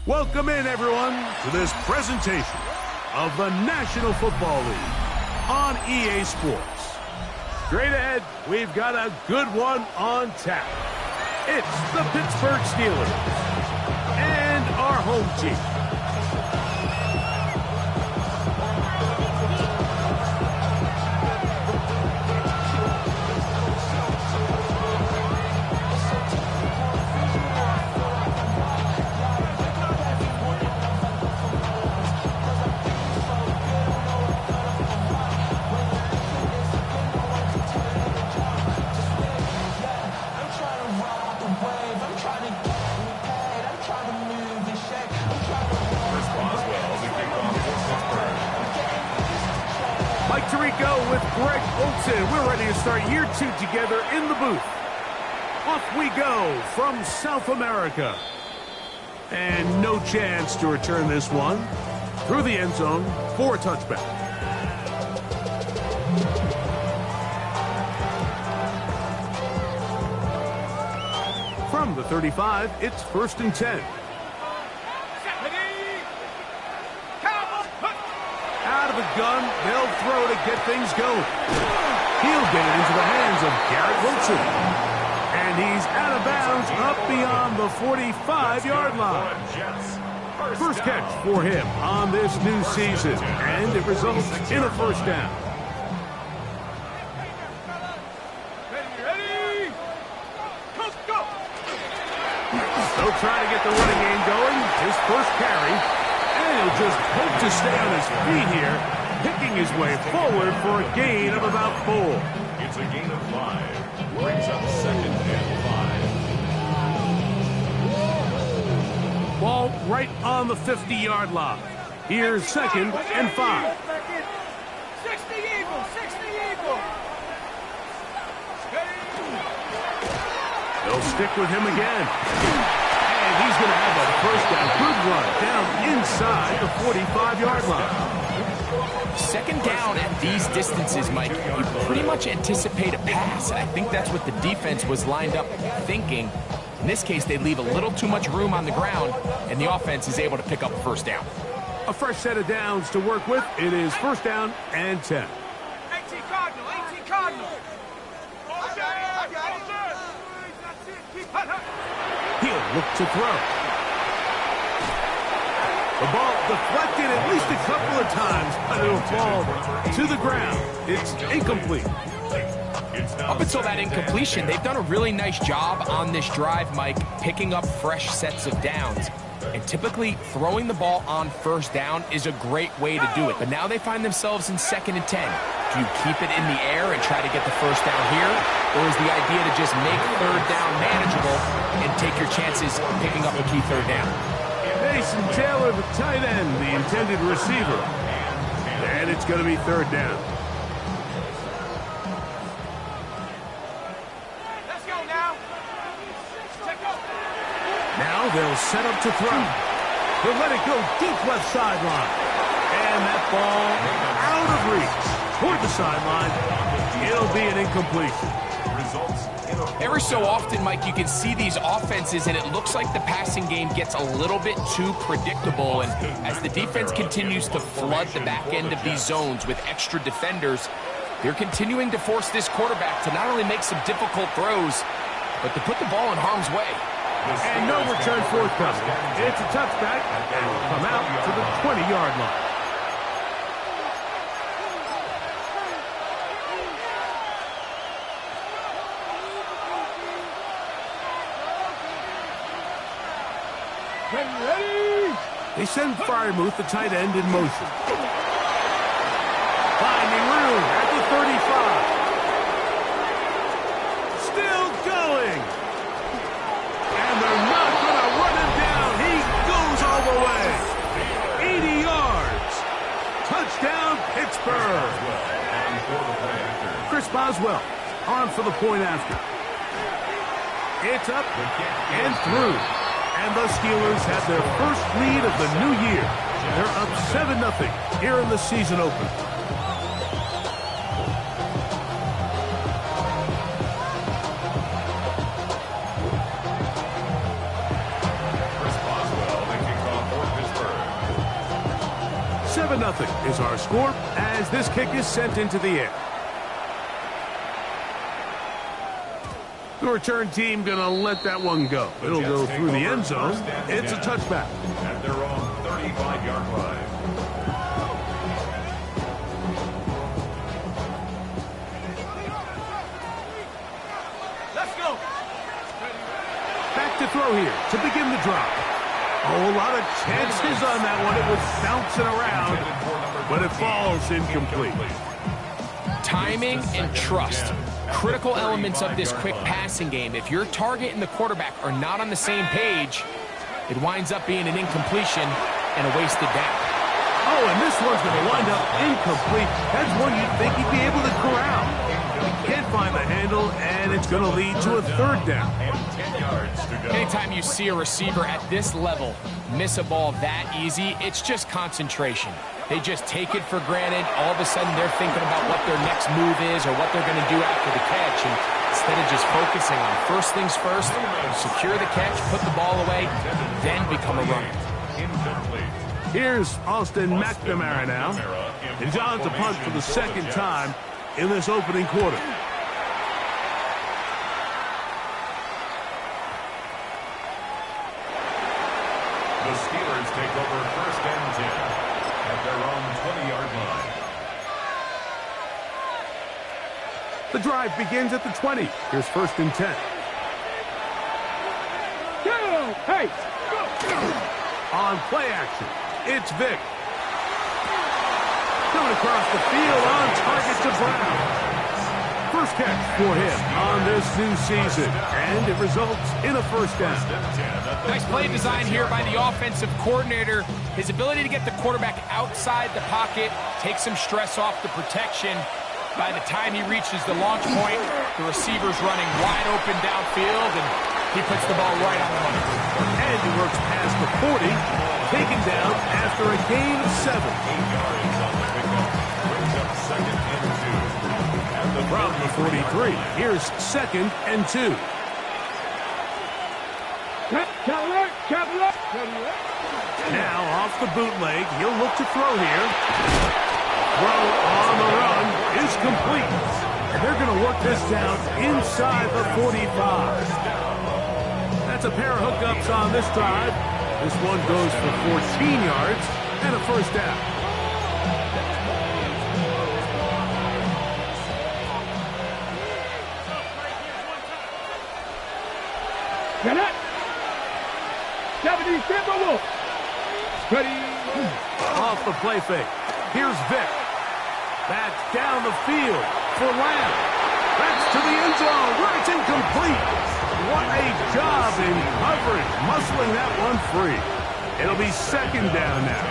Welcome in, everyone, to this presentation of the National Football League on EA Sports. Straight ahead, we've got a good one on tap. It's the Pittsburgh Steelers and our home team. We're ready to start year 2 together in the booth. Off we go from South America. And no chance to return this one through the end zone for a touchback. From the 35, it's 1st and 10. Out of the gun, they'll throw to get things going. He'll get it into the hands of Garrett Wilson. And he's out of bounds up beyond the 45-yard line. First catch for him on this new season, and it results in a first down. Ready? Go! They'll try to get the running game going. His first carry. And he'll just hope to stay on his feet here, picking his way forward for a gain of about 4. It's a gain of 5. Brings up 2nd and 5. Ball right on the 50-yard line. Here's 2nd and 5. 60 Eagles, 60 Eagles. They'll stick with him again. And he's going to have a first down. Good run down inside the 45-yard line. 2nd down at these distances, Mike, you pretty much anticipate a pass. And I think that's what the defense was lined up thinking. In this case, they leave a little too much room on the ground, and the offense is able to pick up a first down. A fresh set of downs to work with. It is 1st down and 10. 18 Cardinal, 18 Cardinal. He'll look to throw. The ball deflected at least a couple of times, but it'll fall to the ground. It's incomplete. Up until that incompletion, they've done a really nice job on this drive, Mike, picking up fresh sets of downs. And typically, throwing the ball on 1st down is a great way to do it. But now they find themselves in 2nd and 10. Do you keep it in the air and try to get the first down here? Or is the idea to just make 3rd down manageable and take your chances picking up a key 3rd down? Mason Taylor, the tight end, the intended receiver. And it's going to be 3rd down. Let's go now. Now they'll set up to throw. They'll let it go deep left sideline. And that ball out of reach toward the sideline. It'll be an incompletion. Every so often, Mike, you can see these offenses, and it looks like the passing game gets a little bit too predictable. And as the defense continues to flood the back end of these zones with extra defenders, they're continuing to force this quarterback to not only make some difficult throws, but to put the ball in harm's way. And no return forthcoming. It's a touchback, and will come out to the 20-yard line. Ready? They send Freiermuth, the tight end, in motion. Finding room at the 35. Still going. And they're not going to run him down. He goes all the way. 80 yards. Touchdown, Pittsburgh. Chris Boswell on for the point after. It's up and through. And the Steelers have their first lead of the new year. They're up 7-0 here in the season opener. 7-0 is our score as this kick is sent into the air. The return team going to let that one go. It'll go through the end zone. It's a touchback. At their own 35-yard line. Let's go. Back to throw here to begin the drive. Oh, a lot of chances on that one. It was bouncing around, but it falls incomplete. Timing and trust. Critical elements of this quick passing game. If your target and the quarterback are not on the same page, it winds up being an incompletion and a wasted down. Oh, and this one's going to wind up incomplete. That's one you'd think he'd be able to corral. He can't find the handle, and it's going to lead to a third down. And 10 yards to go. Anytime you see a receiver at this level miss a ball that easy, it's just concentration. They just take it for granted. All of a sudden, they're thinking about what their next move is or what they're going to do after the catch. And instead of just focusing on first things first, secure the catch, put the ball away, then become a runner. Incomplete. Here's Austin McNamara now. He's on to punt for the second time in this opening quarter. The Steelers take over first and 10 at their own 20-yard line. The drive begins at the 20. Here's first and 10. Hey! On play action, it's Vic. Coming across the field on target to Brown. First catch for him on this new season, and it results in a first down. Nice play design here by the offensive coordinator. His ability to get the quarterback outside the pocket, take some stress off the protection. By the time he reaches the launch point, the receiver's running wide open downfield, and he puts the ball right on the money. And he works past the 40, taken down after a gain of 7. 8 yards on the pickup. Brings up second and 2. From the 43, here's second and 2. Now off the bootleg, he'll look to throw here. Throw on the run is complete. And they're going to work this down inside the 45. That's a pair of hookups on this drive. This one goes for 14 yards and a first down. Get it! 70 Timberwolves! Ready! Off the play fake. Here's Vic. That's down the field for Lamb. That's to the end zone where it's incomplete. What a job in coverage, muscling that one free. It'll be second down now.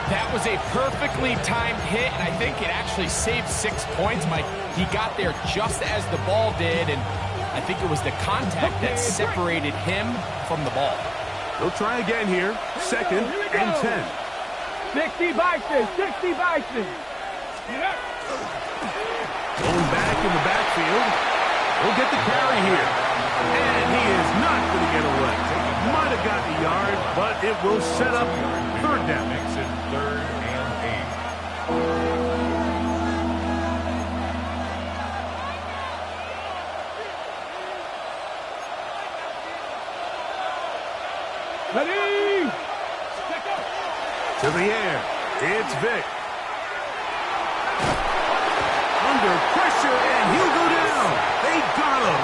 That was a perfectly timed hit, and I think it actually saved 6 points, Mike. He got there just as the ball did, and I think it was the contact that separated him from the ball. They'll try again here. Second and 10. 60 Bison! 60 Bison! Going back in the backfield. He'll get the carry here. And he is not going to get away. Might have got the yard, but it will set up third down. Makes it third and 8. Ready! To the air. It's Vic. Under pressure, and he'll go down. They got him.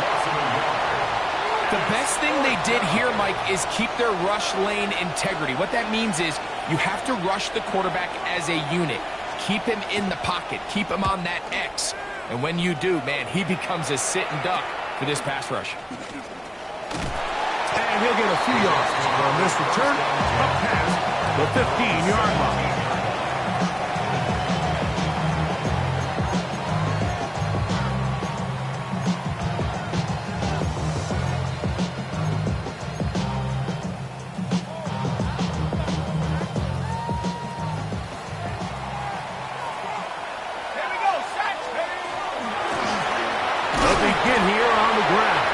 The best thing they did here, Mike, is keep their rush lane integrity. What that means is you have to rush the quarterback as a unit. Keep him in the pocket. Keep him on that X. And when you do, man, he becomes a sit and duck for this pass rush. And he'll get a few yards on this return up past the 15-yard line. Here we go, set. They'll begin here on the ground.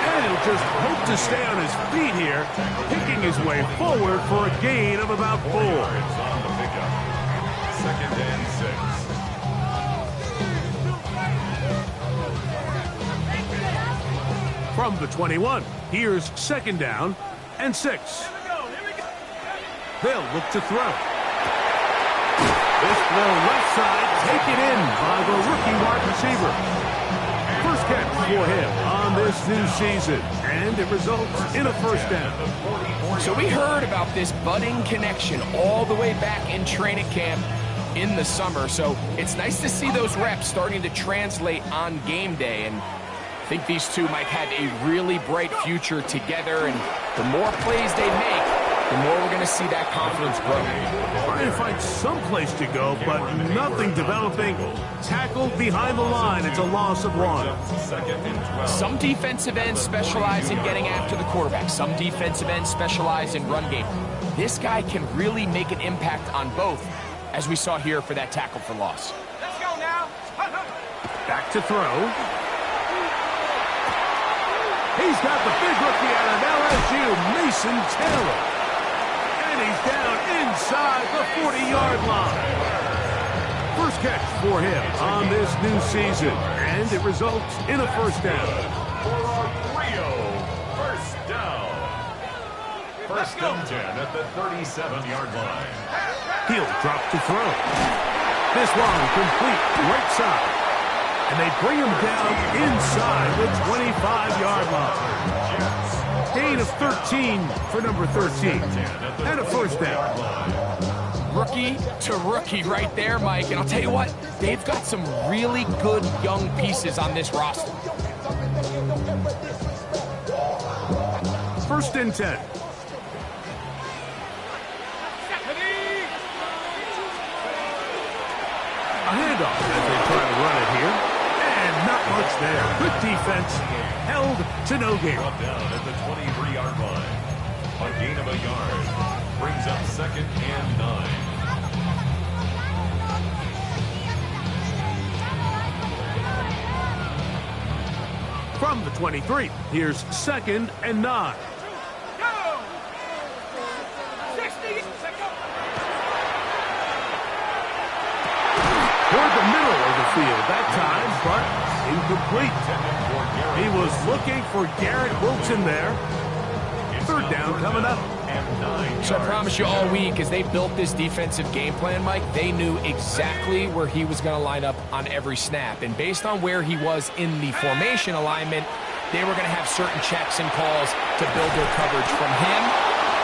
And he'll just hope to stay on his feet here, picking his way forward for a gain of about 4. Yards on the second and 6. From the 21, here's second down and 6. They'll look to throw. This throw left side, taken in by the rookie wide receiver. First catch for him on this new season, and it results in a first down. So we heard about this budding connection all the way back in training camp in the summer. So it's nice to see those reps starting to translate on game day. And I think these two might have a really bright future together. And the more plays they make, the more we're going to see that confidence grow. Trying to find some place to go, but nothing developing. Tackled behind the line. It's a loss of 1. Some defensive ends specialize in getting after the quarterback. Some defensive ends specialize in run game. This guy can really make an impact on both, as we saw here for that tackle for loss. Let's go now. Back to throw. He's got the big rookie out of LSU, Mason Taylor. He's down inside the 40-yard line. First catch for him on this new season, and it results in a first down. For Rio, first down. First and 10 at the 37-yard line. He'll drop to throw. This one complete right side. And they bring him down inside the 25-yard line. Gain of 13 for number 13. And a first down. Rookie to rookie right there, Mike. And I'll tell you what, they've got some really good young pieces on this roster. First and 10. A handoff as they try to run it here. And not much there. Good defense. Held to no gain. Brought down at the 23-yard line. A gain of a yard. Brings up second and 9. From the 23, here's second and 9. Toward the middle of the field that time, but incomplete. He was looking for Garrett Wilson there. Third down coming up. So I promise you all week, as they built this defensive game plan, Mike, they knew exactly where he was going to line up on every snap. And based on where he was in the formation alignment, they were going to have certain checks and calls to build their coverage from him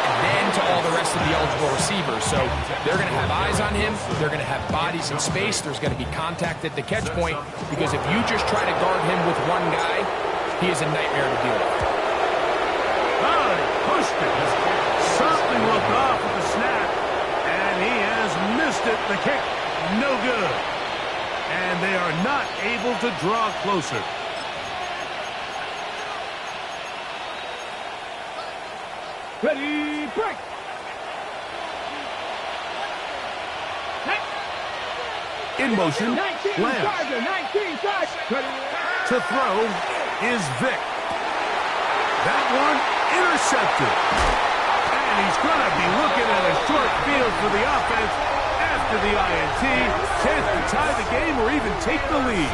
and then to all the rest of the eligible receivers. So they're going to have eyes on him. They're going to have bodies in space. There's going to be contact at the catch point, because if you just try to guard him with one guy, he is a nightmare to deal with. Oh, he pushed it. Something looked off with the snap, and he has missed it. The kick, no good. And they are not able to draw closer. Ready, break. In motion, 19 Lamb. Charger, 19 Charger. To throw is Vick. That one intercepted. And he's going to be looking at a short field for the offense after the INT. Chance to tie the game or even take the lead.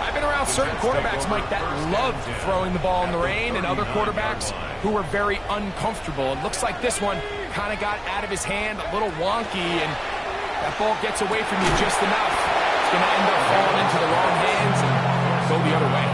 I've been around certain quarterbacks, Mike, that loved throwing the ball in the rain, and other quarterbacks who were very uncomfortable. It looks like this one kind of got out of his hand, a little wonky, and that ball gets away from you just enough. It's going to end up falling into the wrong hands and go the other way.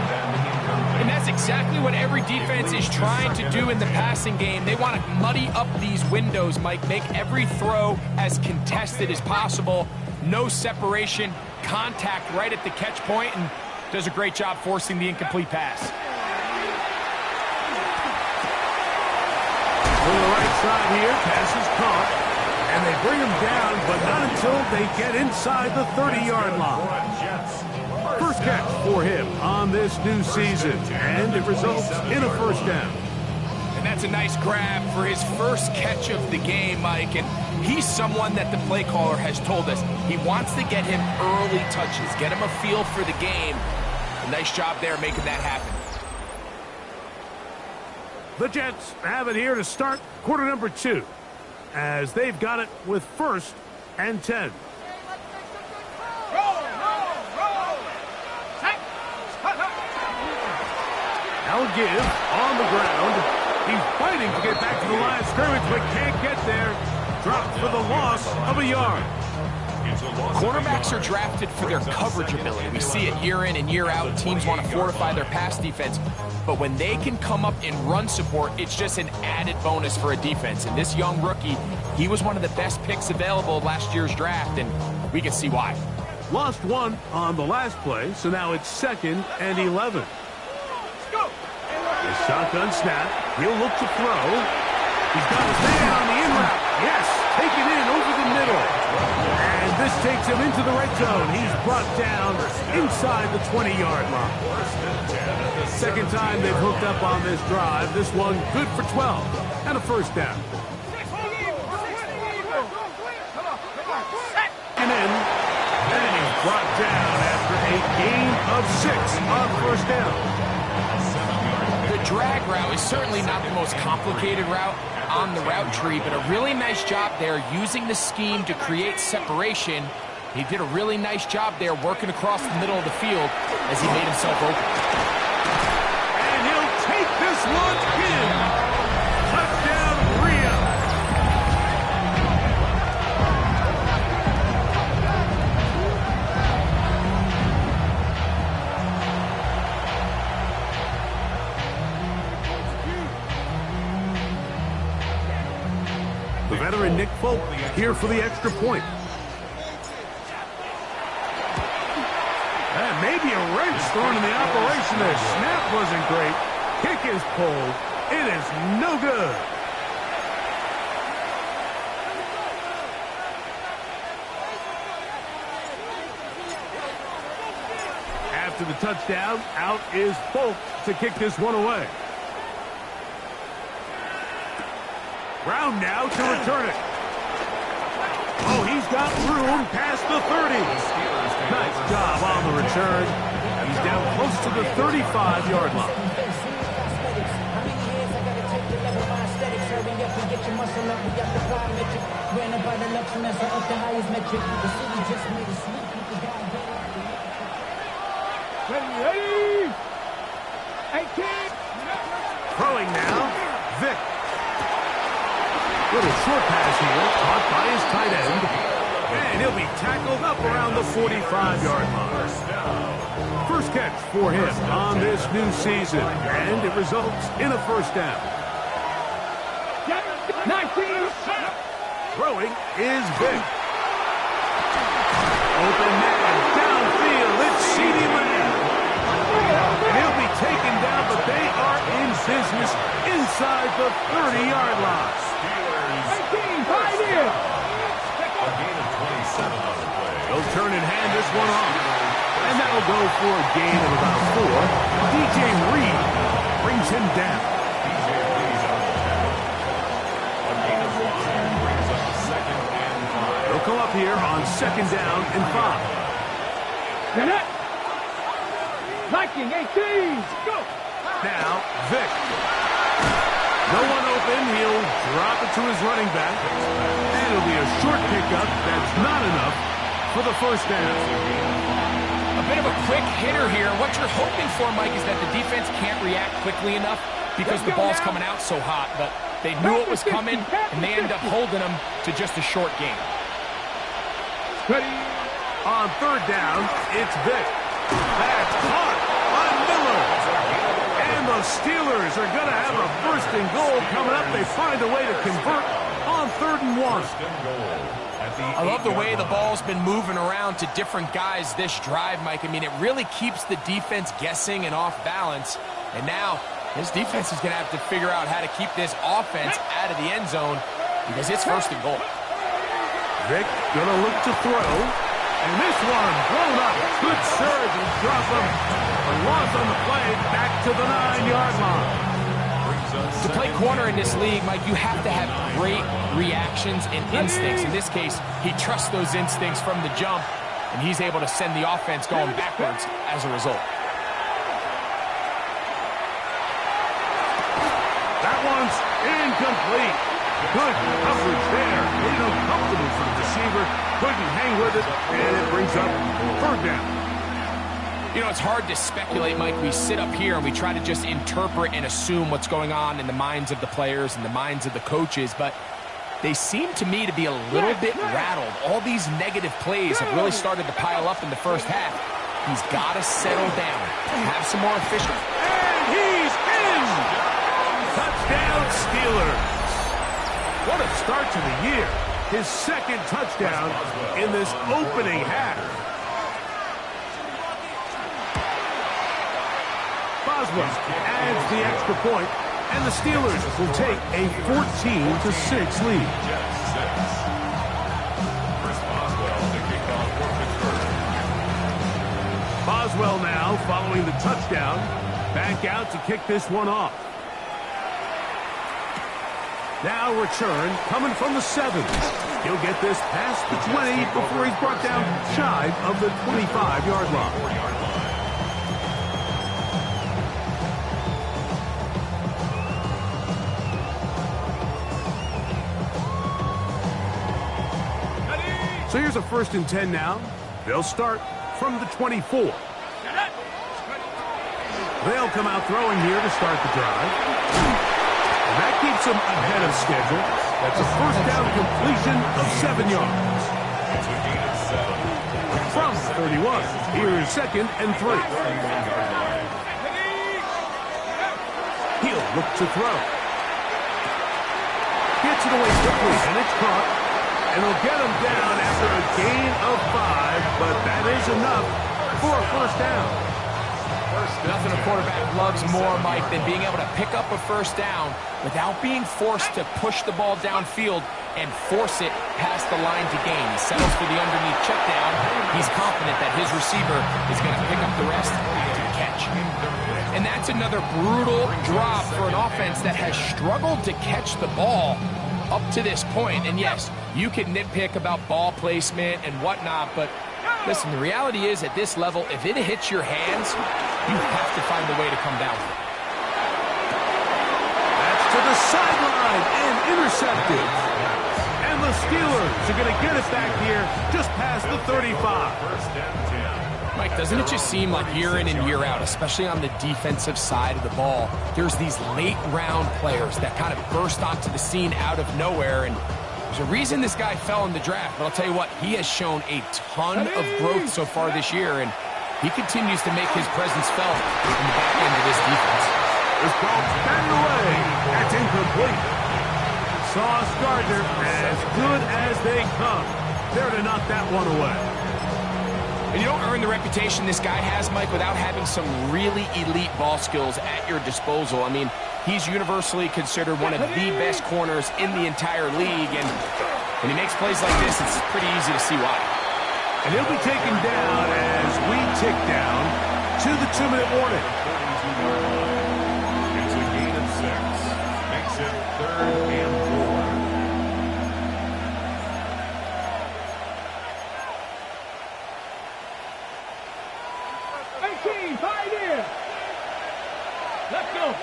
And that's exactly what every defense is trying to do in the passing game. They want to muddy up these windows, Mike, make every throw as contested as possible. No separation, contact right at the catch point, and does a great job forcing the incomplete pass. To the right side here, pass is caught. And they bring him down, but not until they get inside the 30-yard line. First catch for him on this new season, and it results in a first down. And that's a nice grab for his first catch of the game, Mike. And he's someone that the play caller has told us he wants to get him early touches, get him a feel for the game. A nice job there making that happen. The Jets have it here to start quarter number 2, as they've got it with first and 10. Now a give on the ground. He's fighting to get back to the line of scrimmage, but can't get there. Dropped for the loss of a yard. Quarterbacks are drafted for their coverage ability. We see it year in and year out. Teams want to fortify their pass defense. But when they can come up in run support, it's just an added bonus for a defense. And this young rookie, he was one of the best picks available last year's draft, and we can see why. Lost one on the last play, so now it's 2nd and 11. The shotgun snap. He'll look to throw. He's got his man on the in route. Yes, take it in over the middle. And this takes him into the red zone. He's brought down inside the 20-yard line. Second time they've hooked up on this drive. This one good for 12 and a first down. And in. And he's brought down after a gain of 6 on first down. The drag route is certainly not the most complicated route on the route tree, but a really nice job there using the scheme to create separation. He did a really nice job there working across the middle of the field as he made himself open. And he'll take this one in. Touchdown, Rio. The veteran Nick Folk here for the extra point. And maybe a wrench thrown in the operation there. Snap wasn't great. Kick is pulled. It is no good. After the touchdown, out is Folk to kick this one away. Brown now to return it. Oh, he's got room past the 30. Nice job on the return. He's down close to the 35-yard line. Ready? 18. Throwing now, Vick. Little short pass here, caught by his tight end. And he'll be tackled up around the 45-yard line. First catch for him on this new season, and it results in a first down. 19. Throwing is Vick. Open man, downfield, it's CeeDee Lamb. And he'll be taken down, but they are in business inside the 30-yard line. 18, right in. A gain of 27 on the play. They'll turn and hand this one off. And that'll go for a gain of about 4. DJ Reed brings him down. DJ Reed's on the tackle. A gain of 1 brings up 2nd and 5. They'll come up here on 2nd down and 5. Get it. Viking, 18. Go. Now, Vick. No one open. He'll drop it to his running back. And it'll be a short pickup. That's not enough for the first down. A bit of a quick hitter here. What you're hoping for, Mike, is that the defense can't react quickly enough because the ball's coming out so hot. But they knew it was coming, and they end up holding them to just a short game. Ready. On 3rd down, it's Vick. That's caught by Miller. And the Steelers are going to have a 1st and goal coming up. They find a way to convert on 3rd and 1. I love the way the ball's been moving around to different guys this drive, Mike. I mean, it really keeps the defense guessing and off balance. And now this defense is going to have to figure out how to keep this offense out of the end zone because it's 1st and goal. Vick going to look to throw. And this one blown up. Good surge and drop him. A loss on the play back to the 9-yard line. To play corner in this league, Mike, you have to have great reactions and instincts. In this case, he trusts those instincts from the jump, and he's able to send the offense going backwards as a result. That one's incomplete. Good coverage there. made it uncomfortable for the receiver. Couldn't hang with it, and it brings up third down. You know, it's hard to speculate, Mike. We sit up here and we try to just interpret and assume what's going on in the minds of the players and the minds of the coaches, but they seem to me to be a little bit rattled. All these negative plays have really started to pile up in the first half. He's got to settle down, have some more efficiency. And he's in! Touchdown, Steelers. What a start to the year. His second touchdown in this opening half. Boswell adds the extra point, and the Steelers will take a 14-6 lead. Boswell now following the touchdown. Back out to kick this one off. Now return coming from the 7. He'll get this past the 20 before he's brought down shy of the 25-yard line. So here's a 1st and 10 now. They'll start from the 24. They'll come out throwing here to start the drive. And that keeps them ahead of schedule. That's a 1st down completion of 7 yards. From the 31, here's 2nd and 3. He'll look to throw. Gets it away quickly, and it's caught. And he'll get him down after a gain of 5, but that is enough for a 1st down. Nothing a quarterback loves more, Mike, than being able to pick up a 1st down without being forced to push the ball downfield and force it past the line to gain. He settles for the underneath check down. He's confident that his receiver is going to pick up the rest after the catch. And that's another brutal drop for an offense that has struggled to catch the ball up to this point. And yes, you can nitpick about ball placement and whatnot, but listen, the reality is at this level, if it hits your hands, you have to find a way to come down. That's to the sideline and intercepted. And the Steelers are going to get it back here just past the 35. Mike, doesn't it just seem like year in and year out, especially on the defensive side of the ball, there's these late-round players that kind of burst onto the scene out of nowhere, and there's a reason this guy fell in the draft, but I'll tell you what, he has shown a ton of growth so far this year, and he continues to make his presence felt in the back end of this defense. This ball batted away. That's incomplete. Sauce Gardner, as good as they come. There to knock that one away. And you don't earn the reputation this guy has, Mike, without having some really elite ball skills at your disposal. I mean, he's universally considered one of the best corners in the entire league, and when he makes plays like this, it's pretty easy to see why. And he'll be taken down as we tick down to the 2-minute warning. It's a gain of 6. Makes it 3rd and 4. Let's go.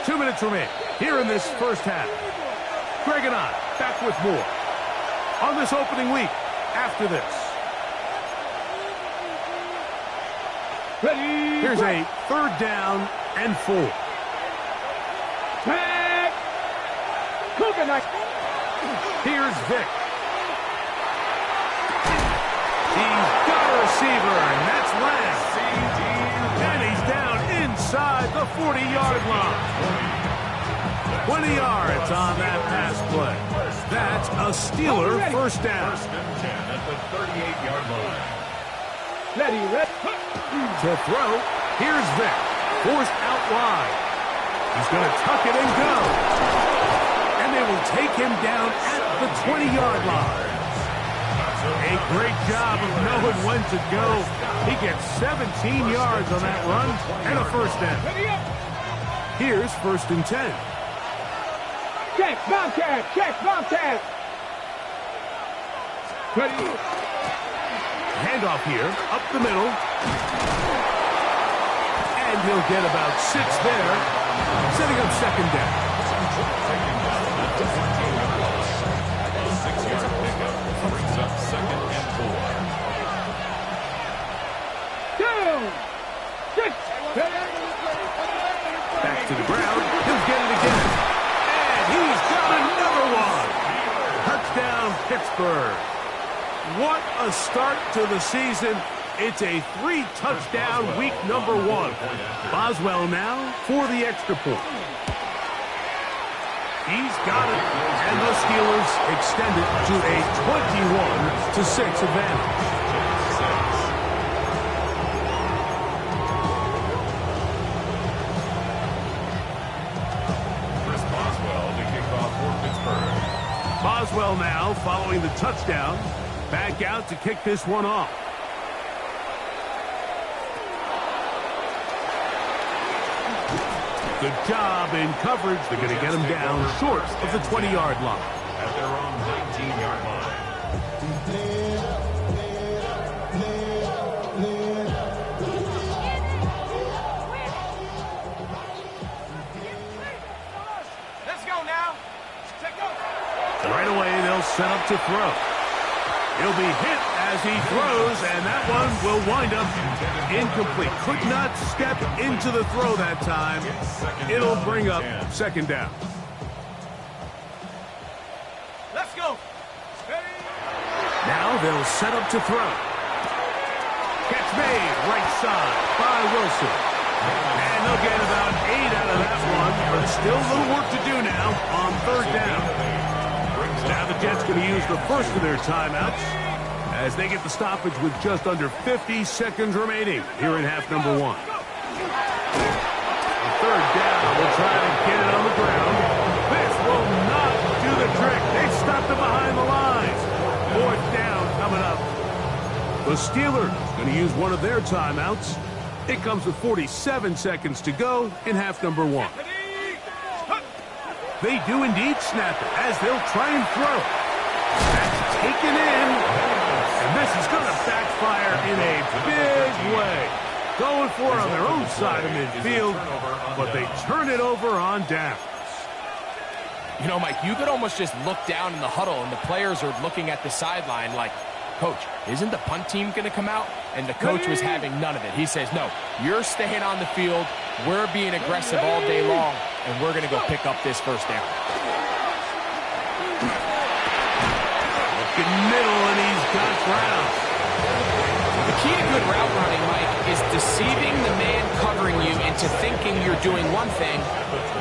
2 minutes remain here in this 1st half. Greg and I back with more on this opening week after this. Ready. Here's a 3rd down and 4. Tag. Coconut. Here's Vic. He's got a receiver, and that's Lamb. And he's down inside the 40-yard line. 20 yards on that pass play. That's a Steeler 1st down. 1st and 10 at the 38-yard line. Ready. To throw, here's Vic. Forced out wide. He's going to tuck it and go. And they will take him down at the 20-yard line. A great job of knowing when to go. He gets 17 yards on that run and a 1st down. Here's 1st and 10. Check, Bobcat. Check, Bobcat. Ready. Handoff here, up the middle. And he'll get about 6 there, setting up 2nd down. Pittsburgh. What a start to the season. It's a 3-touchdown week number 1. Boswell now for the extra point. He's got it, and the Steelers extend it to a 21-6 advantage. Boswell now following the touchdown. Back out to kick this one off. Good job in coverage. They're going to get him down short of the 20-yard line. At their own 19-yard line. Let's go now. Right away, they'll set up to throw. He'll be hit as he throws, and that one will wind up incomplete. Could not step into the throw that time. It'll bring up second down. Let's go. Now they'll set up to throw. Catch made, right side by Wilson. And they'll get about 8 out of that one, but still a little work to do now on third down. Now the Jets going to use the first of their timeouts as they get the stoppage with just under 50 seconds remaining here in half number 1. The third down will try to get it on the ground. This will not do the trick. They stopped it behind the lines. Fourth down coming up. The Steelers going to use one of their timeouts. It comes with 47 seconds to go in half number 1. They do indeed snap it as they'll try and throw. That's taken in. And this is going to backfire in a big way. Going for it on their own side of midfield, but they turn it over on downs. You know, Mike, you could almost just look down in the huddle, and the players are looking at the sideline like, Coach, isn't the punt team going to come out? And the coach was having none of it. He says, no, you're staying on the field. We're being aggressive all day long, and we're going to go pick up this first down. Looking middle, and he's got ground. The key to good route running, Mike, is deceiving the man covering you into thinking you're doing one thing,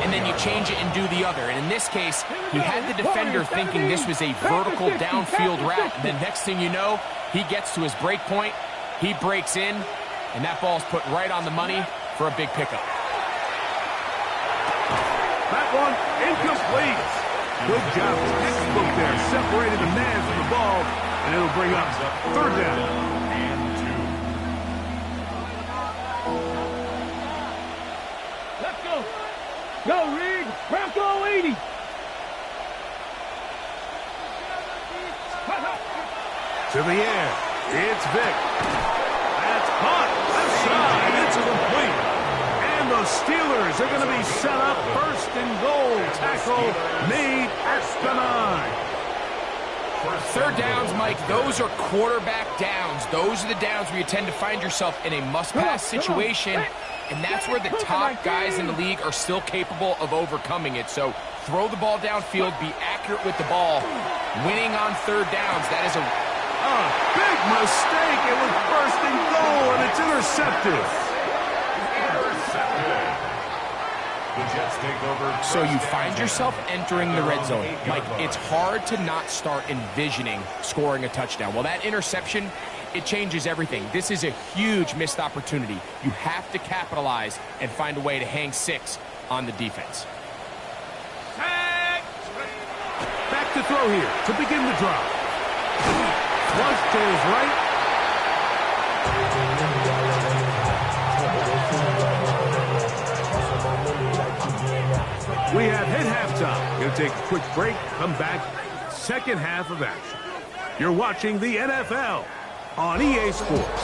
and then you change it and do the other. And in this case, he had the defender thinking this was a vertical downfield route. And then next thing you know, he gets to his break point, he breaks in, and that ball's put right on the money for a big pickup. That one incomplete. Good job. Textbook there. Separated the man from the ball, and it'll bring up third down. Let's go. Go, Rig. Bronco 80. To the air. It's Vick. That's caught. Left side. It's complete. And the Steelers are going to be set up first and goal. Tackle made at the 9. Third downs, Mike, those are quarterback downs. Those are the downs where you tend to find yourself in a must-pass situation, and that's where the top guys in the league are still capable of overcoming it. So throw the ball downfield, be accurate with the ball. Winning on third downs, that is a big mistake. It was first and goal, and it's intercepted. So you find yourself entering the red zone. Mike, it's hard to not start envisioning scoring a touchdown. Well, that interception, it changes everything. This is a huge missed opportunity. You have to capitalize and find a way to hang 6 on the defense. Back to throw here to begin the drive. Flush to his right. We have hit halftime. Going to take a quick break, come back, second half of action. You're watching the NFL on EA Sports.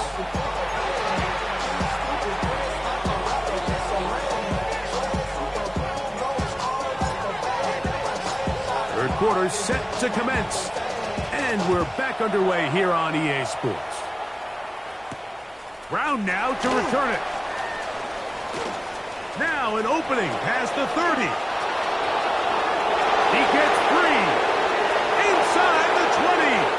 Third quarter set to commence. And we're back underway here on EA Sports. Brown now to return it. Now an opening past the 30. He gets free. Inside the 20.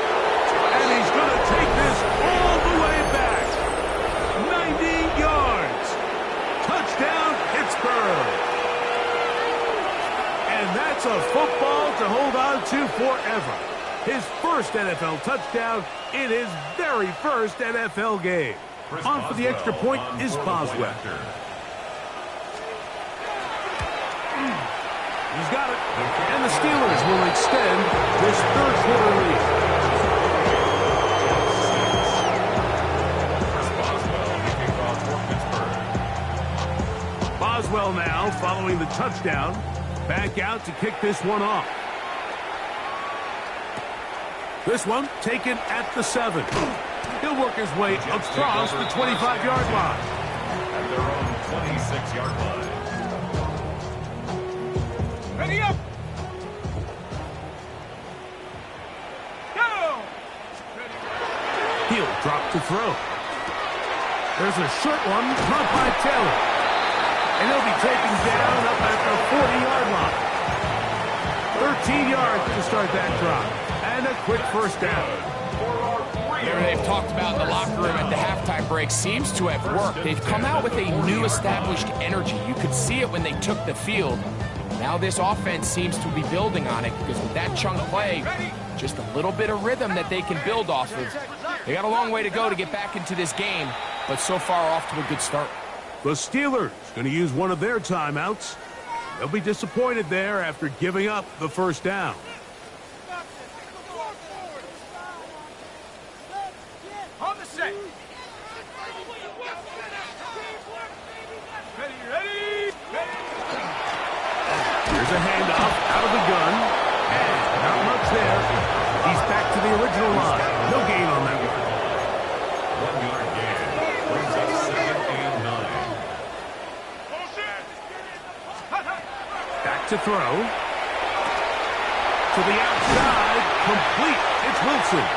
to forever. His first NFL touchdown in his very first NFL game. On for the extra point is Boswell. He's got it. And the Steelers will extend this third quarter lead. Boswell now following the touchdown. Back out to kick this one off. This one taken at the 7. He'll work his way across the 25-yard line. At their own 26-yard line. Ready up! Go! He'll drop to throw. There's a short one caught by Taylor. And he'll be taken down up at the 40-yard line. 13 yards to start that drive. And a quick first down. Whatever they've talked about in the locker room at the halftime break seems to have worked. They've come out with a new established energy. You could see it when they took the field. Now this offense seems to be building on it because with that chunk play, just a little bit of rhythm that they can build off of. They got a long way to go to get back into this game, but so far off to a good start. The Steelers going to use one of their timeouts. They'll be disappointed there after giving up the first down. On the set. Ready, ready, ready. Here's a handoff out of the gun. And not much there. He's back to the original line. No gain on that one. 1-yard gain. Brings up 2nd and 9. Back to throw. To the outside. Complete. It's Wilson.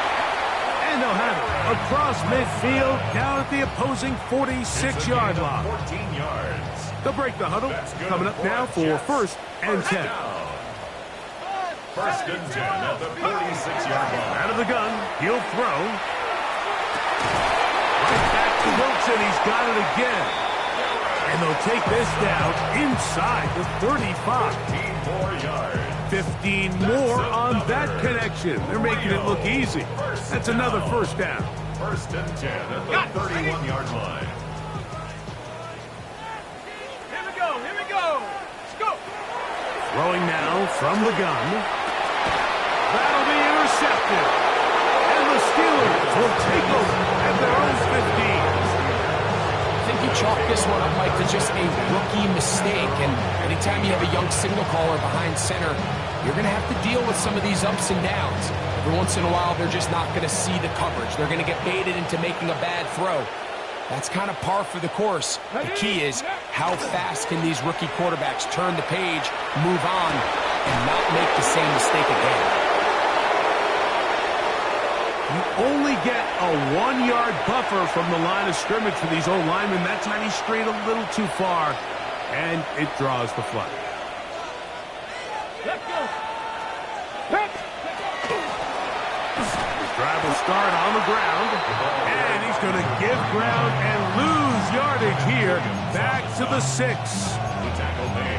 And they'll have it across midfield down at the opposing 46-yard line. 14 yards. They'll break the huddle. Coming up now for first and 10. First and 10 at the 46-yard line. Out of the gun. He'll throw. Right back to Wilson. He's got it again. And they'll take this down inside the 35. 15 more yards. 15 more on that connection. They're making it look easy. That's another first down. First and 10 at the 31-yard line. Here we go, here we go. Let's go. Throwing now from the gun. That'll be intercepted. And the Steelers will take over at their own 15. I think you chalk this one up, Mike, to just a rookie mistake. And anytime you have a young signal caller behind center, you're going to have to deal with some of these ups and downs. Every once in a while, they're just not going to see the coverage. They're going to get baited into making a bad throw. That's kind of par for the course. The key is how fast can these rookie quarterbacks turn the page, move on, and not make the same mistake again. You only get a 1-yard buffer from the line of scrimmage for these old linemen. That time he strayed a little too far, and it draws the flag. Let's go. His drive will start on the ground, and he's going to give ground and lose yardage here. Back to the 6.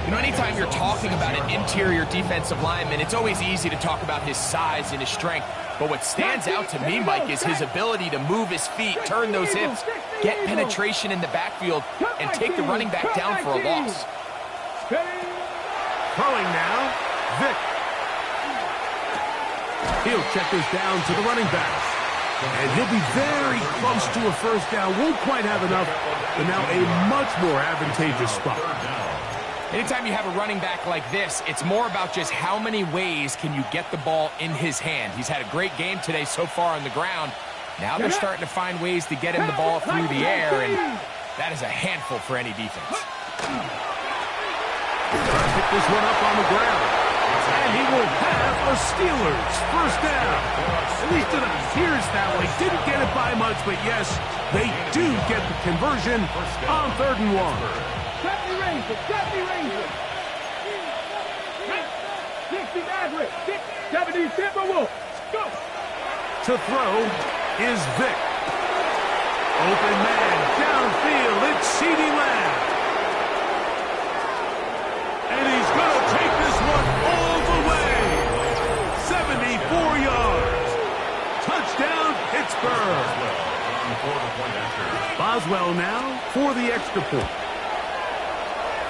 You know, anytime you're talking about an interior defensive lineman, it's always easy to talk about his size and his strength. But what stands out to me, Mike, is his ability to move his feet, turn those hips, get penetration in the backfield, and take the running back down for a loss. Throwing now, Vick. He'll check this down to the running back. And he'll be very close to a first down. Won't quite have enough, but now a much more advantageous spot. Anytime you have a running back like this, it's more about just how many ways can you get the ball in his hand. He's had a great game today so far on the ground. Now they're starting to find ways to get him the ball through the air, and that is a handful for any defense. Trying to pick this one up on the ground. And he will have a Steelers first down. At least it appears that way. Didn't get it by much, but yes, they do get the conversion on 3rd and 1. Got me Ranger. 60 Maverick. 70 Timberwolves. Go. To throw is Vick. Open man downfield. It's CeeDee Lamb. And he's going to take this one all the way. Pittsburgh. Boswell now for the extra point.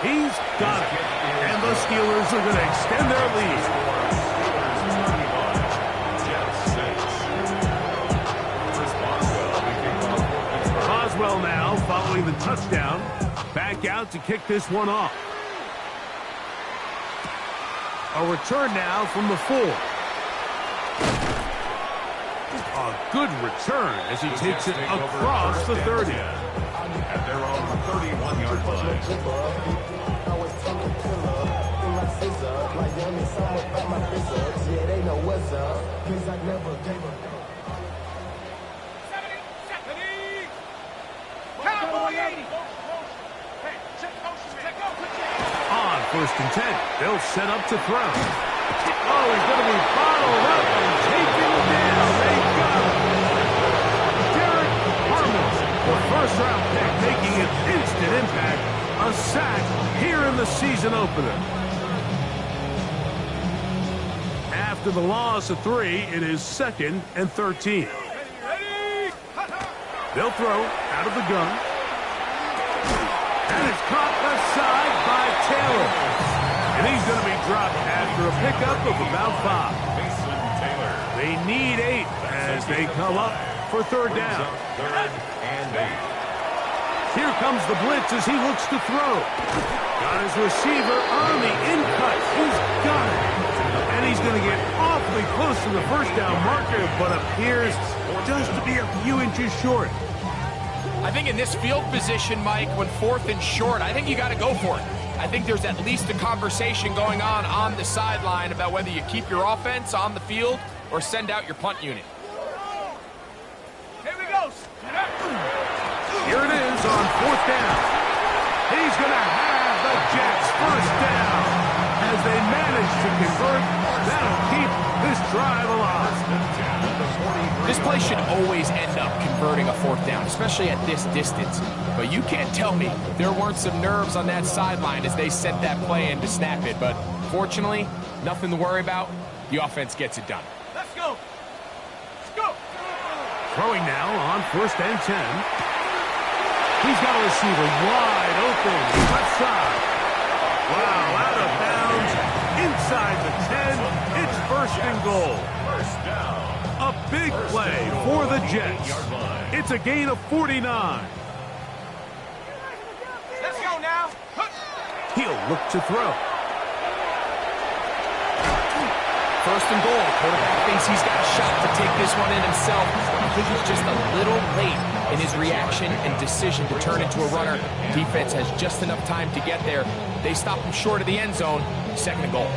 He's got it. And the Steelers are going to extend their lead. Boswell now following the touchdown. Back out to kick this one off. A return now from the 4. A good return as he takes it across the 30. At their own 31-yard line. On 1st and 10, they'll set up to throw. Oh, he's going to be bottled up and taken down. They got him. Derek Harmon, the first-round pick, making an instant impact. A sack here in the season opener. After the loss of 3, it is 2nd and 13. They'll throw out of the gun. And it's caught aside by Taylor. And he's going to be dropped after a pickup of about 5. They need 8 as they come up for 3rd down. 3rd and 8. Here comes the blitz as he looks to throw. Got his receiver on the in-cut. He's got it. And he's going to get awfully close to the 1st down marker, but appears just to be a few inches short. I think in this field position, Mike, when 4th and short, I think you got to go for it. I think there's at least a conversation going on the sideline about whether you keep your offense on the field or send out your punt unit. Here we go. Here it is on 4th down. He's going to have the Jets 1st down. As they manage to convert, that'll keep this drive alive. This play should always end up converting a 4th down, especially at this distance. But you can't tell me there weren't some nerves on that sideline as they sent that play in to snap it. But fortunately, nothing to worry about. The offense gets it done. Let's go. Let's go. Throwing now on 1st and 10. He's got a receiver wide open. Left side. Wow, out of bounds. Inside the 10. It's 1st and goal. 1st down. A big play for the Jets. It's a gain of 49. Let's go now. He'll look to throw. 1st and goal. Quarterback thinks he's got a shot to take this one in himself. I think he's just a little late in his reaction and decision to turn into a runner. Defense has just enough time to get there. They stop him short of the end zone. 2nd and goal.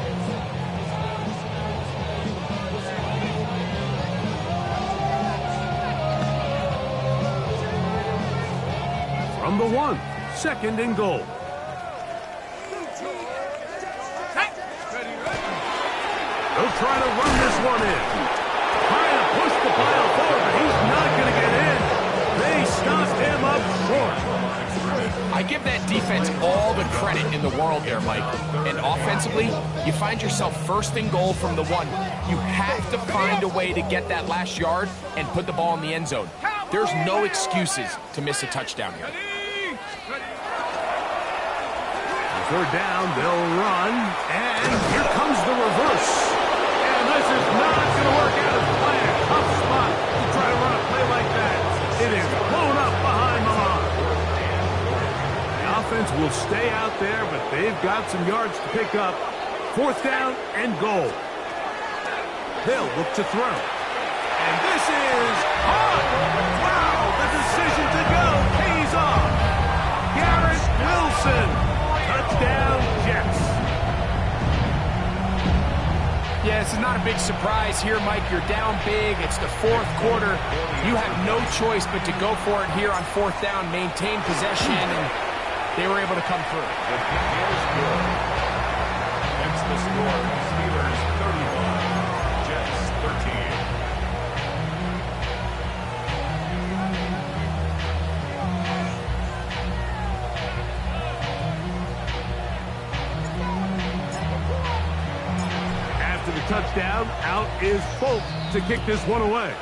From the 1, 2nd and goal. They'll try to run this one in. Trying to push the pile forward, but he's not going to get in. They stopped him up short. I give that defense all the credit in the world there, Mike. And offensively, you find yourself 1st and goal from the 1. You have to find a way to get that last yard and put the ball in the end zone. There's no excuses to miss a touchdown here. 3rd down, they'll run, and here comes the reverse. And this is not going to work out as planned. Tough spot to try to run a play like that. It is blown up behind the line. The offense will stay out there, but they've got some yards to pick up. 4th down and goal. They'll look to throw. And this is hot. Wow, the decision to go pays off. Garrett Wilson. Touchdown, Jets. Yeah, this is not a big surprise here, Mike. You're down big. It's the 4th quarter. You have no choice but to go for it here on 4th down, maintain possession, and they were able to come through. The kick is good. That's the score. Steelers 31, Jets 13. After the touchdown, out is Folk to kick this one away.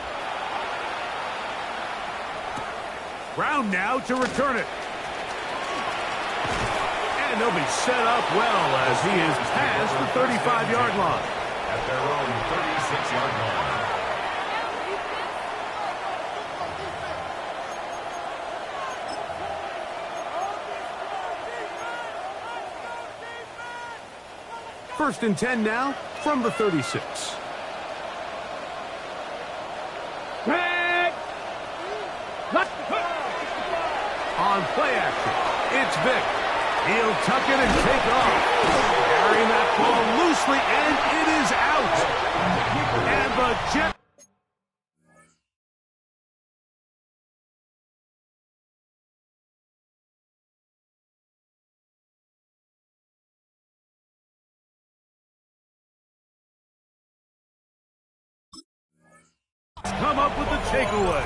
ground now to return it. And they'll be set up well as he is past the 35-yard line. At their own 36-yard line. First and 10 now from the 36. On play action, it's Vic. He'll tuck it and take off. Carrying that ball loosely, and it is out. And the Jet... come up with the takeaway.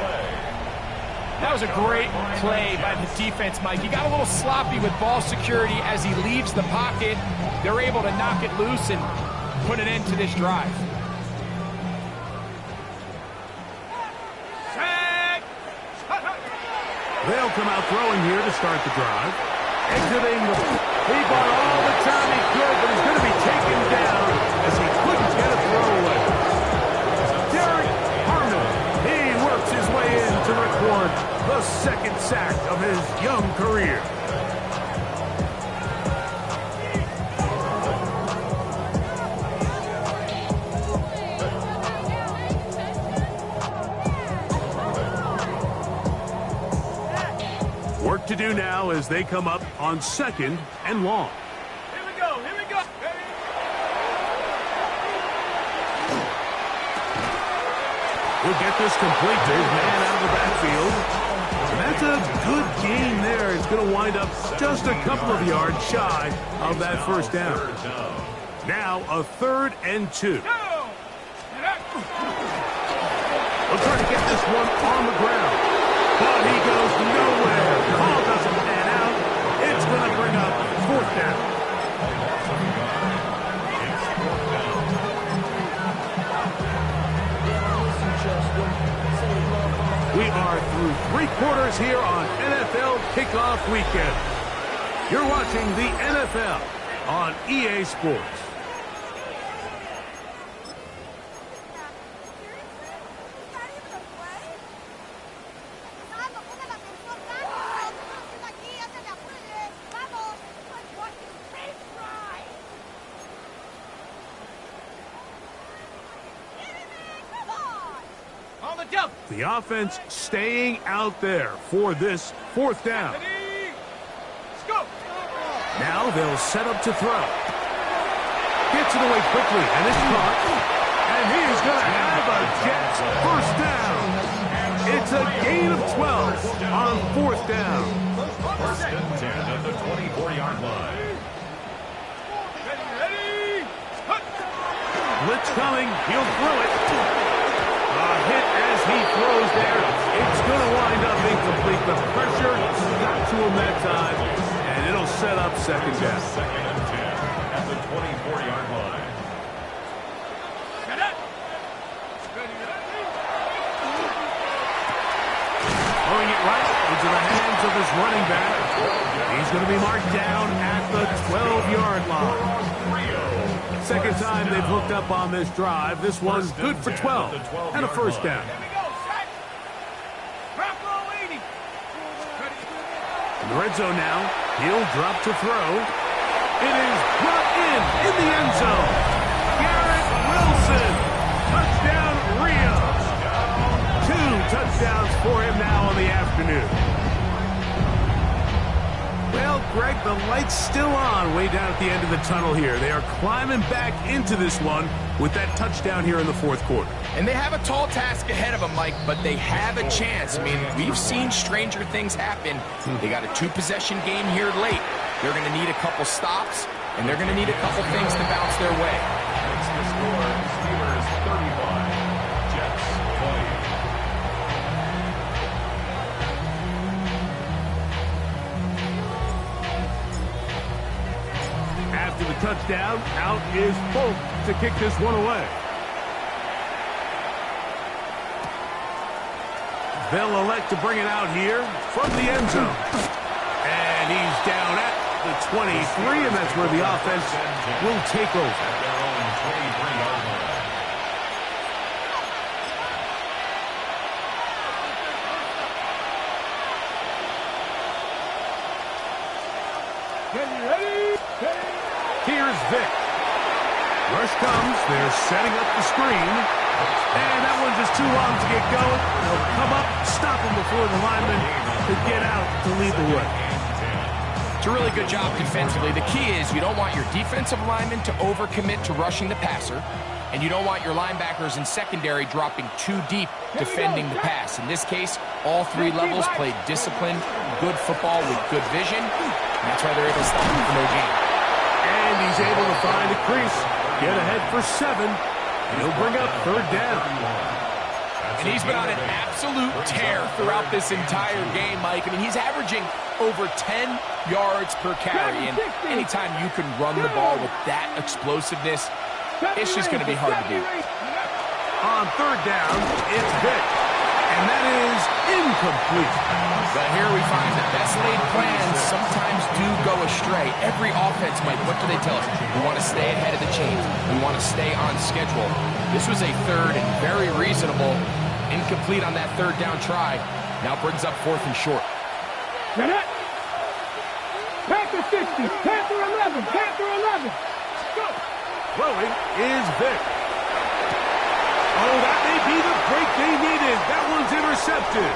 That was a great play by the defense, Mike. He got a little sloppy with ball security as he leaves the pocket. They're able to knock it loose and put an end to this drive. They'll come out throwing here to start the drive. Exiting the... He bought all the time he could, but he's going to be taken down as he couldn't get a throw away. He works his way in to record the second sack of his young career. Work to do now as they come up on 2nd and long. Here we go, here we go. He'll get this complete to his man out of the backfield. And that's a good gain there. It's going to wind up just a couple of yards shy of that first down. Now a 3rd and 2. We'll try to get this one on the ground. But he goes nowhere. Ball doesn't pan out. It's going to bring up 4th down. We are through 3 quarters here on NFL Kickoff Weekend. You're watching the NFL on EA Sports. The offense staying out there for this 4th down. Now they'll set up to throw. Gets it away quickly, and it's caught. And he's going to have a Jets first down. It's a gain of 12 on 4th down. First and 10 at the 24-yard line. Blitz coming. He'll throw it. Hit as he throws there. It's going to wind up incomplete. The pressure got to him that time, and it'll set up 2nd down. 2nd and 10 at the 24-yard line. Throwing it right into the hands of his running back. He's going to be marked down at the 12-yard line. 2nd time they've hooked up on this drive. This one's good for 12 and a first down. In the red zone now, he'll drop to throw. It is brought in the end zone. Garrett Wilson, touchdown Rio. 2 touchdowns for him now on the afternoon. Well, Greg, the light's still on way down at the end of the tunnel here. They are climbing back into this one with that touchdown here in the 4th quarter. And they have a tall task ahead of them, Mike, but they have a chance. I mean, we've seen stranger things happen. They got a 2-possession game here late. They're going to need a couple stops, and they're going to need a couple things to bounce their way. That's the score. Steelers 35, Jets 20. After the touchdown, out is Folk to kick this one away. They'll elect to bring it out here from the end zone. And he's down at the 23, and that's where the offense will take over. At their own 23-yard line. Here's Vic. Rush comes. They're setting up the screen. And that one's just too long to get going. They'll come up, stop him before the lineman could get out to lead the way. It's a really good job defensively. The key is you don't want your defensive linemen to overcommit to rushing the passer, and you don't want your linebackers in secondary dropping too deep defending the pass. In this case, all three levels played disciplined, good football with good vision, and that's why they're able to stop him for no gain. And he's able to find a crease, get ahead for 7. He'll bring up 3rd down. And he's been on an absolute tear throughout this entire game, Mike. I mean, he's averaging over 10 yards per carry. And anytime you can run the ball with that explosiveness, it's just going to be hard to do. On 3rd down, it's Vic. And that is incomplete. But here we find the best laid plans sometimes do go astray. Every offense, Mike, what do they tell us? We want to stay ahead of the chains. We want to stay on schedule. This was a 3rd and very reasonable. Incomplete on that 3rd down try. Now brings up 4th and short. Panther 60, Panther 11, Panther 11. Go. Throwing is Vic. Oh, that may be the break they needed. That one's intercepted.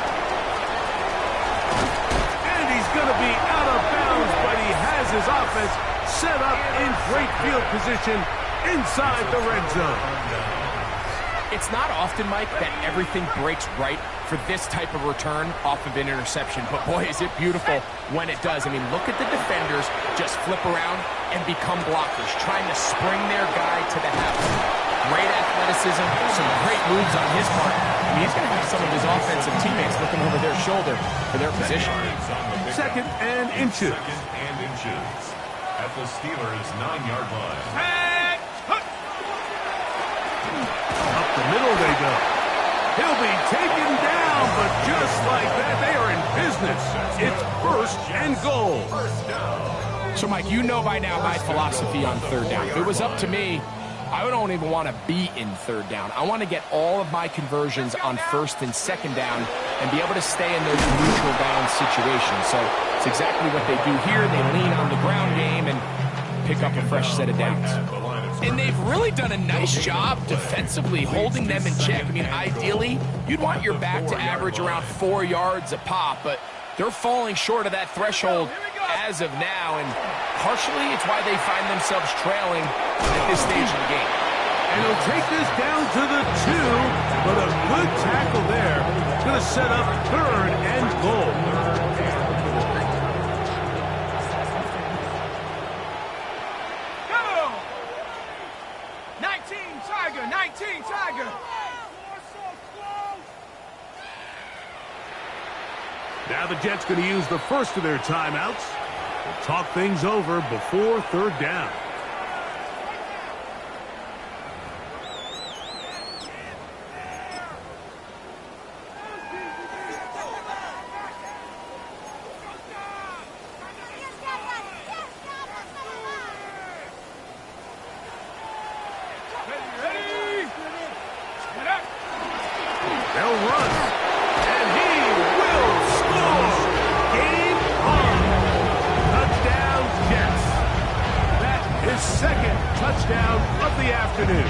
And he's going to be out of bounds, but he has his offense set up in great field position inside the red zone. It's not often, Mike, that everything breaks right for this type of return off of an interception. But boy, is it beautiful when it does. I mean, look at the defenders just flip around and become blockers, trying to spring their guy to the house. Great athleticism, some great moves on his part. I mean, he's going to have some of his offensive teammates looking over their shoulder for their position. 2nd and inches. 2nd and inches. At the Steelers' 9-yard line. Up the middle they go. He'll be taken down, but just like that, they are in business. It's 1st and goal. So, Mike, you know by now my philosophy on 3rd down. If it was up to me, I don't even want to be in 3rd down. I want to get all of my conversions on 1st and 2nd down and be able to stay in those neutral down situations. So it's exactly what they do here. They lean on the ground game and pick up a fresh set of downs. And they've really done a nice job defensively holding them in check. I mean, ideally, you'd want your back to average around 4 yards a pop, but they're falling short of that threshold as of now, and partially it's why they find themselves trailing at this stage of the game. And he'll take this down to the 2, but a good tackle there. Going to set up 3rd and goal. Go! 19 Tiger, 19 Tiger. Now the Jets going to use the first of their timeouts to talk things over before 3rd down. They'll run, and he will score. Game on. Touchdown, Jets. That is 2nd touchdown of the afternoon.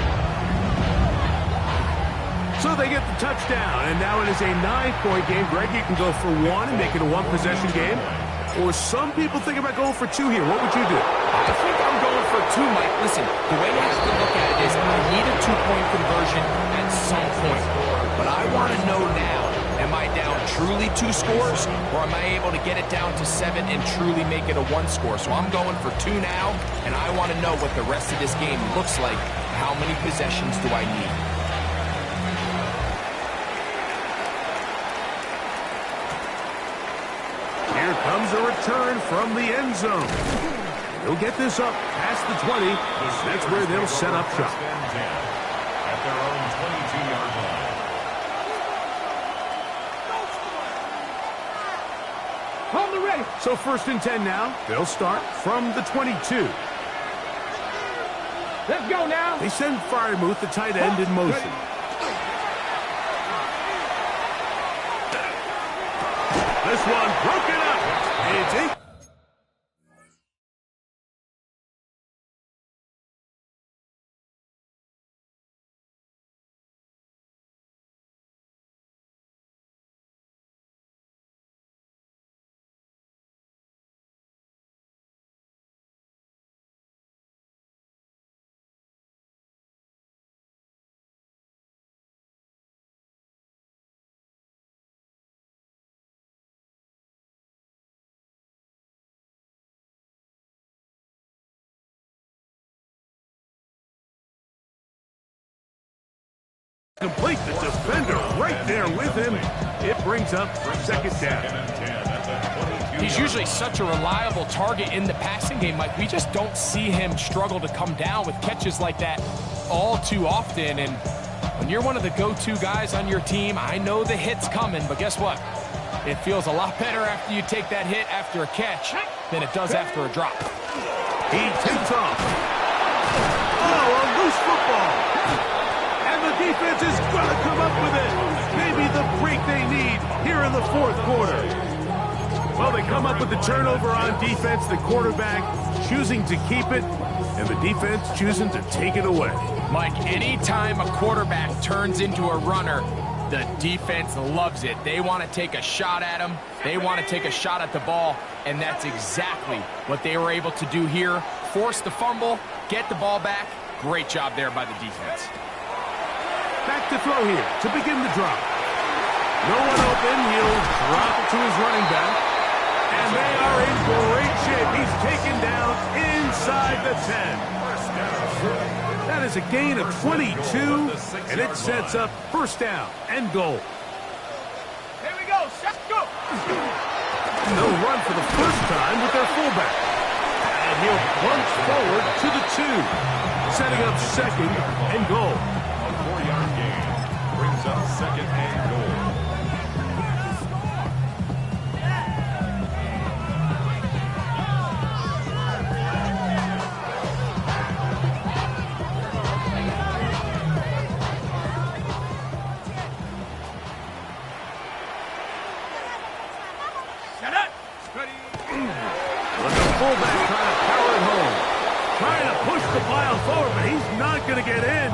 So they get the touchdown, and now it is a 9-point game. Greg, you can go for 1 and make it a 1-possession game. Or some people think about going for 2 here. What would you do? I think I'm going for 2, Mike. Listen, the way you have to look at it is I need a 2-point conversion at some point. But I want to know now, am I down truly 2 scores, or am I able to get it down to 7 and truly make it a 1 score? So I'm going for 2 now, and I want to know what the rest of this game looks like. How many possessions do I need? Here comes a return from the end zone. He'll get this up past the 20. That's where they'll set up shop. At their own 22-yard line. play. So 1st and 10 now. They'll start from the 22. Let's go now. They send Fryermuth, the tight end, in motion. This one broken up. It's incomplete. The defender right there with him. It brings up 2nd down. He's usually such a reliable target in the passing game, Mike. We just don't see him struggle to come down with catches like that all too often. And when you're one of the go-to guys on your team, I know the hit's coming, but guess what? It feels a lot better after you take that hit after a catch than it does after a drop. He takes off. Oh, a loose football. And the defense is going to come up with it. Maybe the break they need here in the 4th quarter. Well, they come up with the turnover on defense. The quarterback choosing to keep it, and the defense choosing to take it away. Mike, anytime a quarterback turns into a runner, the defense loves it. They want to take a shot at him. They want to take a shot at the ball, and that's exactly what they were able to do here. Force the fumble, get the ball back. Great job there by the defense. Back to throw here to begin the drop. No one open. He'll drop it to his running back. And they are in great shape. He's taken down inside the 10. That is a gain of 22, and it sets up 1st down and goal. Here we go. Let's go. They'll run for the 1st time with their fullback. And he'll plunge forward to the 2, setting up 2nd and goal. A 4-yard gain brings up 2nd and goal. Fullback trying to power it home. Trying to push the pile forward, but he's not going to get in.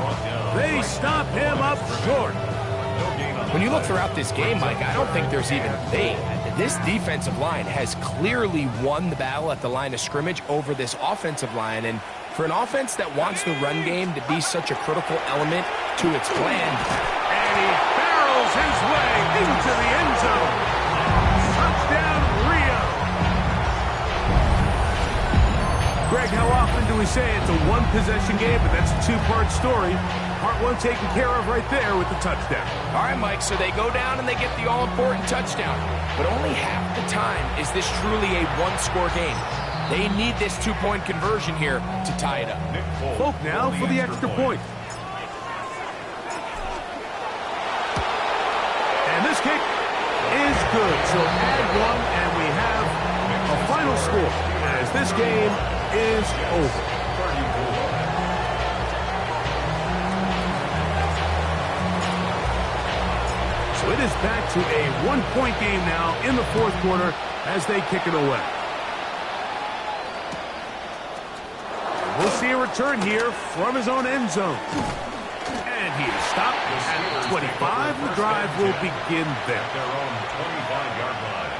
They stop him up short. When you look throughout this game, Mike, I don't think there's even a debate. This defensive line has clearly won the battle at the line of scrimmage over this offensive line. And for an offense that wants the run game to be such a critical element to its plan. And he barrels his way into the end zone. Touchdown, Rio. Greg, how often do we say it's a one-possession game, but that's a 2-part story? Part 1 taken care of right there with the touchdown. All right, Mike, so they go down and they get the all-important touchdown. But only half the time is this truly a one-score game. They need this 2-point conversion here to tie it up. Folk now for the extra point. And this kick is good. So add 1, and we have a final score as this game is over. So it is back to a 1-point game now in the 4th quarter as they kick it away. We'll see a return here from his own end zone. And he is stopped at 25. The drive will begin there. At their own 25-yard line.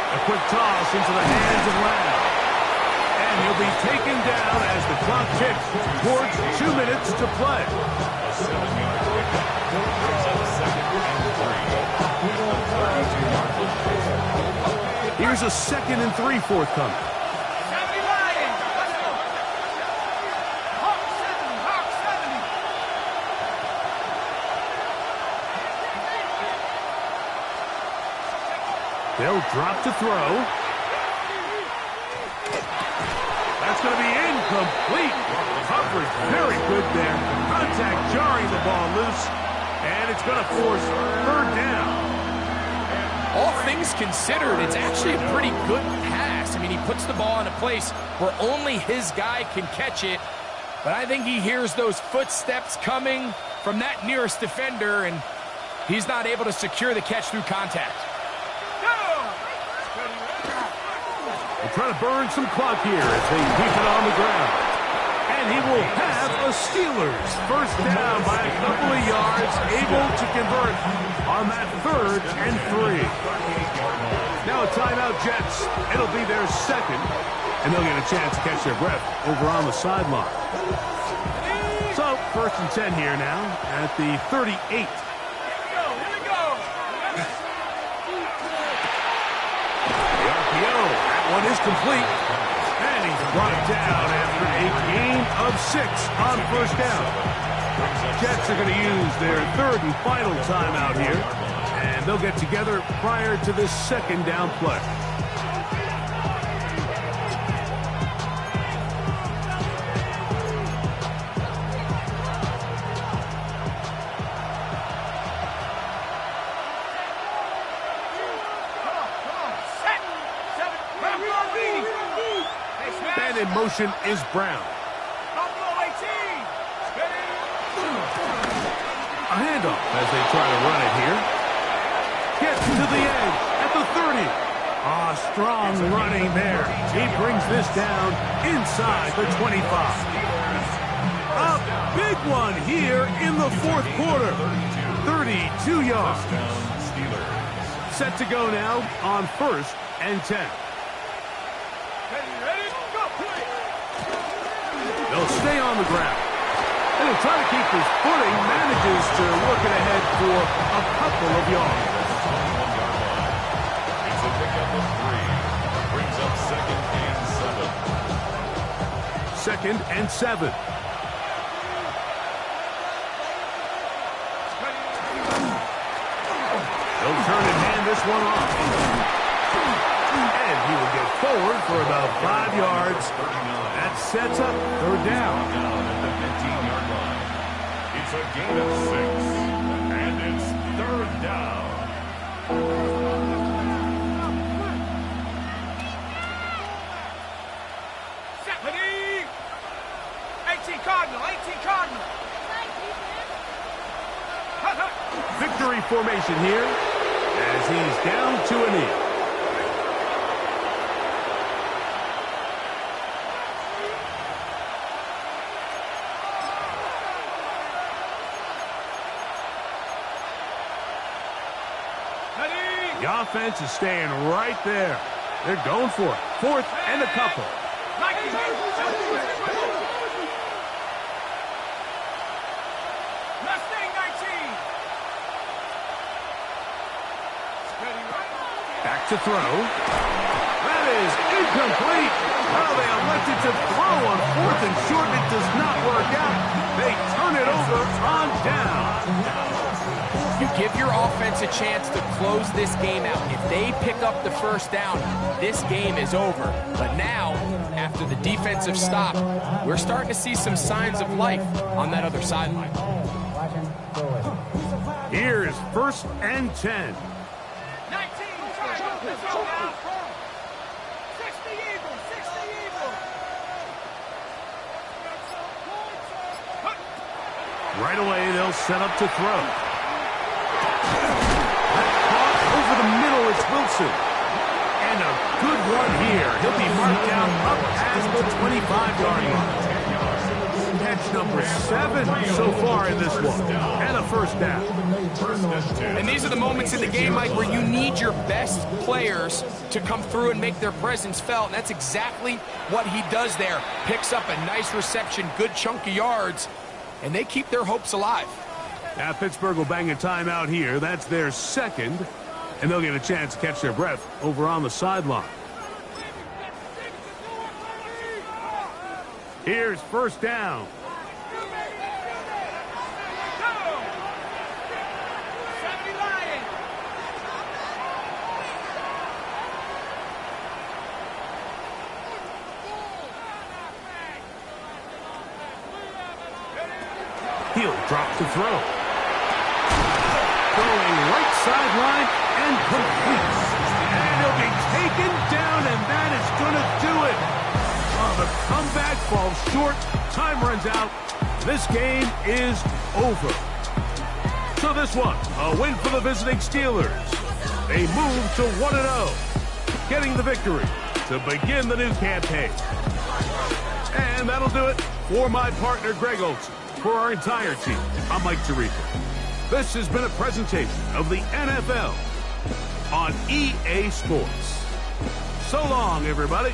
A quick toss into the hands of Lamb. And he'll be taken down as the clock ticks towards 2 minutes to play. A 7-yard pickup brings up 2nd and 3. Here's a 2nd and 3 forthcoming. They'll drop to throw. That's It's going to be incomplete. Coverage very good there. Contact jarring the ball loose. And it's going to force third down. All things considered, it's actually a pretty good pass. I mean, he puts the ball in a place where only his guy can catch it. But I think he hears those footsteps coming from that nearest defender, and he's not able to secure the catch through contact. They're trying to burn some clock here as they keep it on the ground. And he will have a Steelers first down by a couple of yards, able to convert on that 3rd and 3. Now a timeout, Jets. It'll be their second, and they'll get a chance to catch their breath over on the sideline. So, 1st and 10 here now at the 38. Here we go. The RPO, that one is complete. And he's brought down after a gain of 6 on first down. Jets are going to use their 3rd and final timeout here. And they'll get together prior to this 2nd down play. In motion is Brown. A handoff as they try to run it here. Gets to the edge at the 30. Strong running there. He brings this down inside the 25. A big one here in the 4th quarter. 32 yards. Set to go now on 1st and 10. They'll stay on the ground. And he'll try to keep his footing. Manages to work it ahead for a couple of yards. It's a pickup of 3. Brings up 2nd and 7. 2nd and 7. They'll turn and hand this one off. And he will get forward for about 5 yards. That sets up 3rd down. At the 15-yard line. It's a gain of 6. And it's 3rd down. Stephanie! 18 Cardinal, 18 Cardinal. Victory formation here as he's down to a knee. The offense is staying right there. They're going for it. 4th and a couple. Mustang 19. Back to throw. That is incomplete. Well, they elected to throw on 4th and short. It does not work out. They turn it over on down. You give your offense a chance to close this game out. If they pick up the first down, this game is over. But now, after the defensive stop, we're starting to see some signs of life on that other sideline. Here's 1st and 10. 19. Let's go now. 60 Eagles. 60 Eagles. Right away, they'll set up to throw. Over the middle, it's Wilson. And a good one here. He'll be marked down up past the 25-yard line. Catch number 7 so far in this one. And a 1st down. And these are the moments in the game, Mike, where you need your best players to come through and make their presence felt. And that's exactly what he does there. Picks up a nice reception, good chunk of yards, and they keep their hopes alive. Now Pittsburgh will bang a timeout here. That's their 2nd. And they'll get a chance to catch their breath over on the sideline. Here's 1st down. He'll drop to throw. Throwing right sideline and completes. And he'll be taken down, and that is going to do it. Oh, the comeback falls short. Time runs out. This game is over. So this one, a win for the visiting Steelers. They move to 1-0, getting the victory to begin the new campaign. And that'll do it for my partner, Greg Olson. For our entire team, I'm Mike Tirico. This has been a presentation of the NFL on EA Sports. So long, everybody.